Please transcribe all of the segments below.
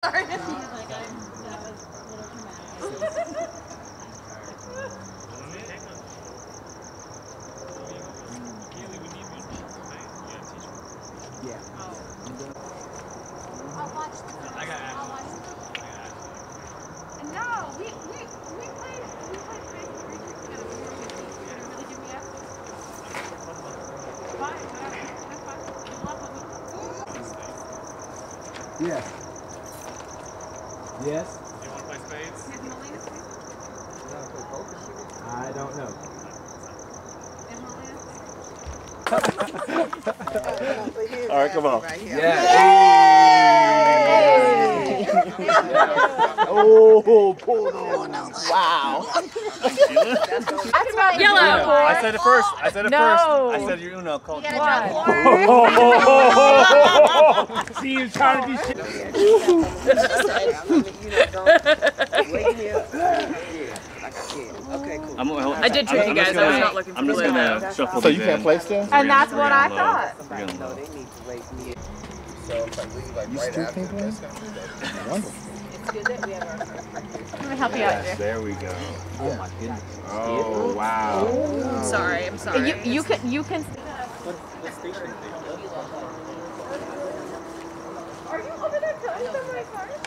Sorry. Yeah. I'll watch the film. I'll watch the film. No, we played Space Creatures together before we did. You're gonna really give me up? Fine, whatever. That's fine. Yeah. Yes. You want to play spades? Is Melina Space? I don't know. Is Melina Space? All right, come on. Yeah. Oh, pulled on. Wow. Yellow. I said it first. I said it first. I said your Uno. Called You gotta drop more. See, you're trying to be shit. Okay, cool. I did trick you guys. I was not looking for I'm just gonna shuffle. So you can't play still? And that's what I thought. No, they need to wait me. So if I leave like right after this, wonderful. It's good that we have our Let me help you out here. There we go. Oh my goodness. Oh, wow. I'm sorry. I'm sorry. You can. Are you over there telling somebody first?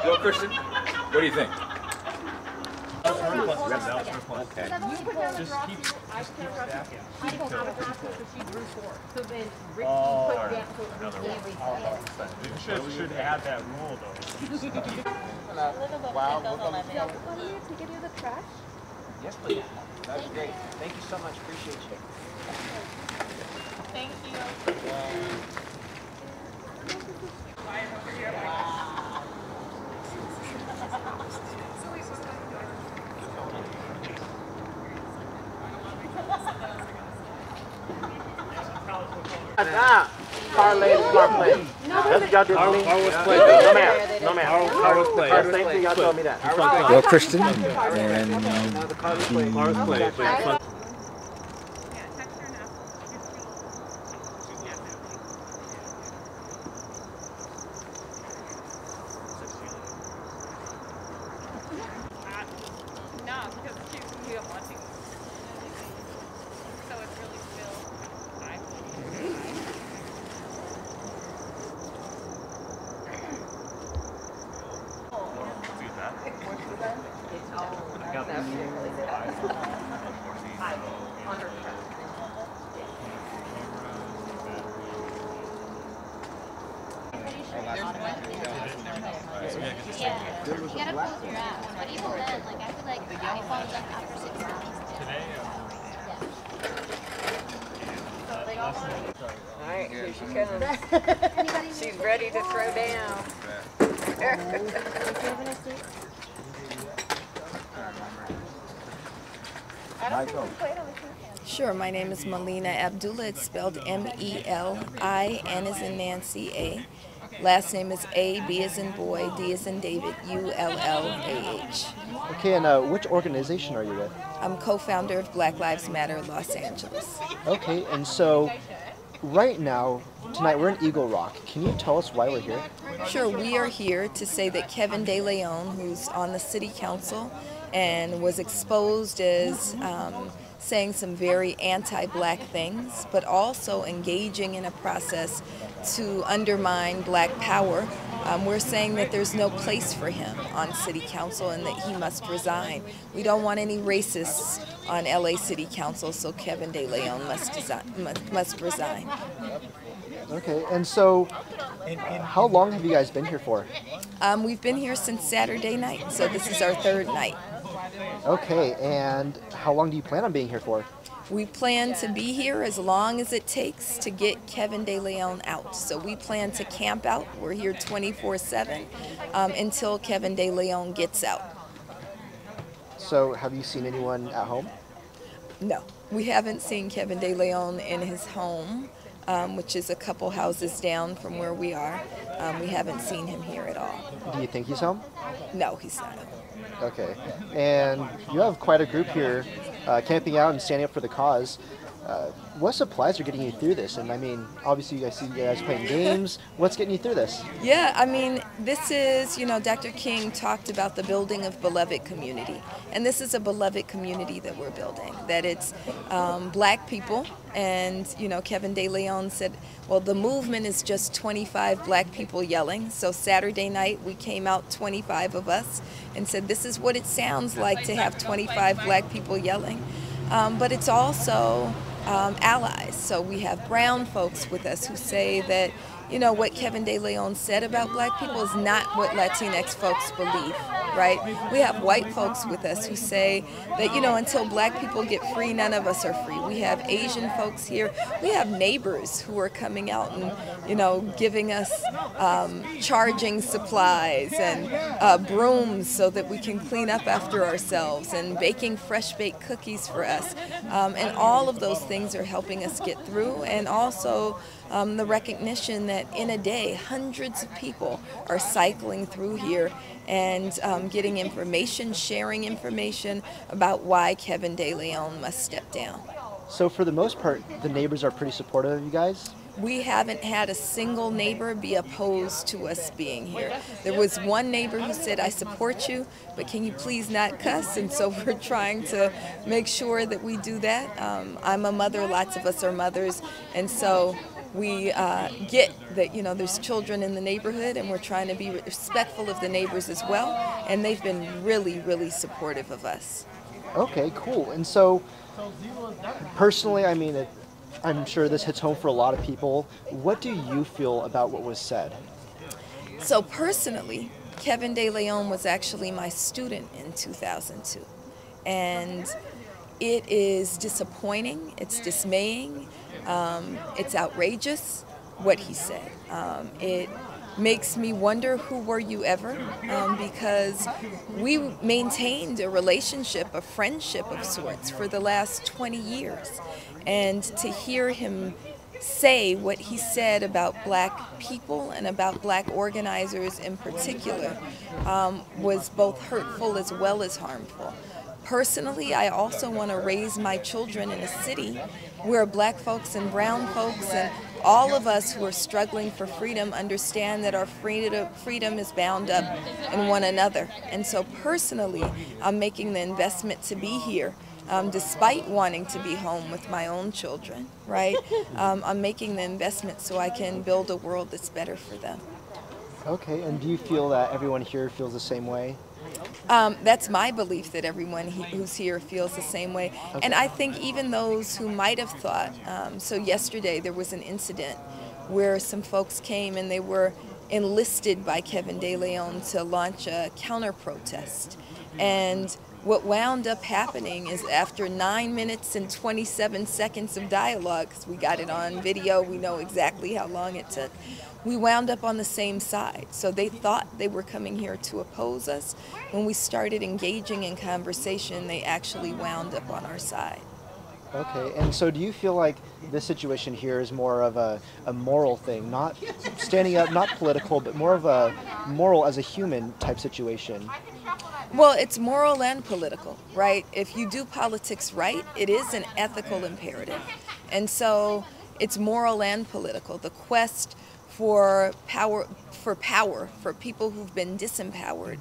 Well, Christian, what do you think? Okay. Just keep stacking. I don't have a half because she drew 4. So then Ricky Oh, put all right. down so Another Ricky one. Should add that rule though. Wow. Want me to take it to the trash? Yes, please. That's great. Thank you so much. Appreciate you. Thank you. Parlay is smart play. That's what y'all did to me. Our was No, played. ma'am. No, ma'am. Our was played. Card same thing. Y'all told me that. Well, Christian, and No, the card was played. Ours played. Yeah, text her now. No, because she's watching. So it's really still 5. Yeah, you gotta close your apps, but even then, like I feel like the iPhone's up after 6 months. Today? Alright, here she comes. She's ready to throw down. Sure, my name is Melina Abdullah. It's spelled M-E-L-I, N as in Nancy, A. Last name is A, B as in boy, D as in David, U-L-L-A-H. Okay, and which organization are you with? I'm co-founder of Black Lives Matter Los Angeles. Okay, and so right now, tonight we're in Eagle Rock. Can you tell us why we're here? Sure, we are here to say that Kevin De Leon, who's on the city council and was exposed as saying some very anti-black things, but also engaging in a process to undermine black power. We're saying that there's no place for him on city council and that he must resign. We don't want any racists on LA City Council, so Kevin De Leon must resign. Okay, and so how long have you guys been here for? We've been here since Saturday night, so this is our third night. Okay, and how long do you plan on being here for? We plan to be here as long as it takes to get Kevin De Leon out. So we plan to camp out. We're here 24/7 until Kevin De Leon gets out. So have you seen anyone at home? No, we haven't seen Kevin De Leon in his home, which is a couple houses down from where we are. We haven't seen him here at all. Do you think he's home? No, he's not. Okay, and you have quite a group here camping out and standing up for the cause. What supplies are getting you through this? And I mean, obviously you guys see you guys playing games. What's getting you through this? Yeah, I mean, this is, Dr. King talked about the building of beloved community. And this is a beloved community that we're building, that it's black people. And, Kevin De Leon said, well, the movement is just 25 black people yelling. So Saturday night, we came out, 25 of us, and said, this is what it sounds like to have 25 black people yelling. But it's also allies. So we have brown folks with us who say that, what Kevin De Leon said about black people is not what Latinx folks believe, right? We have white folks with us who say that, until black people get free, none of us are free. We have Asian folks here. We have neighbors who are coming out and, giving us charging supplies and brooms so that we can clean up after ourselves, and baking fresh baked cookies for us. And all of those things are helping us get through, and also the recognition that in a day, hundreds of people are cycling through here and getting information, sharing information about why Kevin De Leon must step down. So for the most part, the neighbors are pretty supportive of you guys? We haven't had a single neighbor be opposed to us being here. There was one neighbor who said, I support you, but can you please not cuss? And so we're trying to make sure that we do that. I'm a mother, lots of us are mothers, and so we get that, there's children in the neighborhood, and we're trying to be respectful of the neighbors as well, and they've been really, really supportive of us. Okay, cool. And so, personally, I mean, I'm sure this hits home for a lot of people. What do you feel about what was said? So personally, Kevin De Leon was actually my student in 2002, and it is disappointing, it's dismaying, it's outrageous what he said. It makes me wonder, who were you ever? Because we maintained a relationship, a friendship of sorts for the last 20 years. And to hear him say what he said about black people and about black organizers in particular was both hurtful as well as harmful. Personally, I also want to raise my children in a city where black folks and brown folks and all of us who are struggling for freedom understand that our freedom is bound up in one another. And so personally, I'm making the investment to be here, despite wanting to be home with my own children, right? I'm making the investment so I can build a world that's better for them. Okay, and do you feel that everyone here feels the same way? That's my belief, that everyone who's here feels the same way. Okay. And I think even those who might have thought, so yesterday there was an incident where some folks came and they were enlisted by Kevin De Leon to launch a counter-protest. And what wound up happening is, after 9 minutes and 27 seconds of dialogue, because we got it on video, we know exactly how long it took, we wound up on the same side. So they thought they were coming here to oppose us. When we started engaging in conversation, they actually wound up on our side. Okay, and so do you feel like this situation here is more of a moral thing, not standing up, not political, but more of a moral as a human type situation? Well, it's moral and political, right? If you do politics right, it is an ethical imperative. And so it's moral and political. The quest for power, for people who've been disempowered,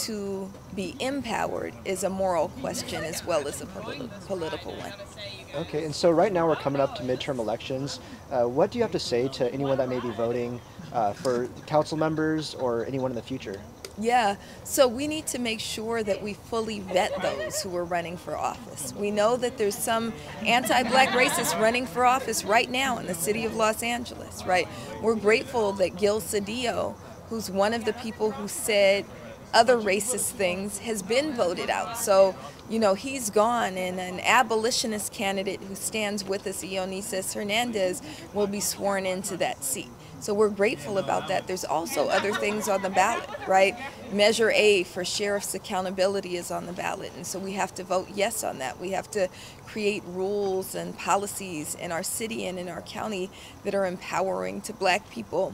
to be empowered, is a moral question as well as a political one. Okay, and so right now we're coming up to midterm elections. What do you have to say to anyone that may be voting for council members or anyone in the future? Yeah, so we need to make sure that we fully vet those who are running for office. We know that there's some anti-black racists running for office right now in the city of Los Angeles, right? We're grateful that Gil Cedillo, who's one of the people who said other racist things, has been voted out. So, you know, he's gone, and an abolitionist candidate who stands with us, Ionices Hernandez, will be sworn into that seat. So we're grateful about that. There's also other things on the ballot, right? Measure A for sheriff's accountability is on the ballot, and so we have to vote yes on that. We have to create rules and policies in our city and in our county that are empowering to black people,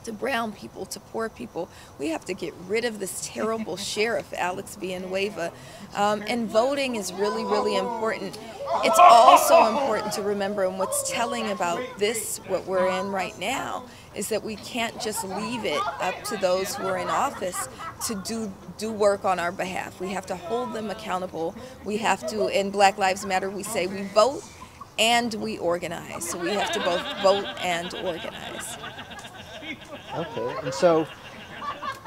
to brown people, to poor people. We have to get rid of this terrible sheriff, Alex Villanueva. And voting is really, really important. It's also important to remember, and what's telling about this, what we're in right now, is that we can't just leave it up to those who are in office to do work on our behalf. We have to hold them accountable. We have to, in Black Lives Matter, we say we vote and we organize. So we have to both vote and organize. Okay, and so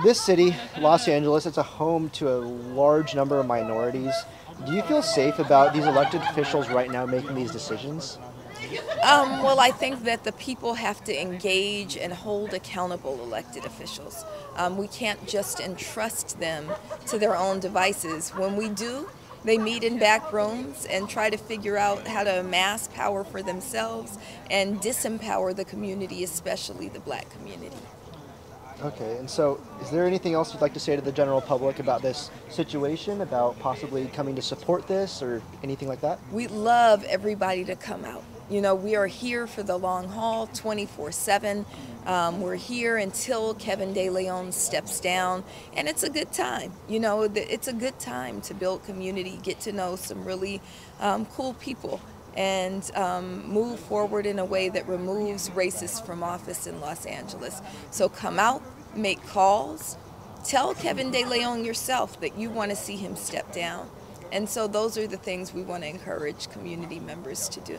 this city, Los Angeles, it's a home to a large number of minorities. Do you feel safe about these elected officials right now making these decisions? Well, I think that the people have to engage and hold accountable elected officials. We can't just entrust them to their own devices. When we do, they meet in back rooms and try to figure out how to amass power for themselves and disempower the community, especially the black community. Okay, and so is there anything else you'd like to say to the general public about this situation, about possibly coming to support this or anything like that? We'd love everybody to come out. You know, we are here for the long haul, 24/7. We're here until Kevin De Leon steps down, and it's a good time. You know, it's a good time to build community, get to know some really cool people, and move forward in a way that removes racists from office in Los Angeles. So come out, make calls, tell Kevin De Leon yourself that you want to see him step down. And so those are the things we want to encourage community members to do.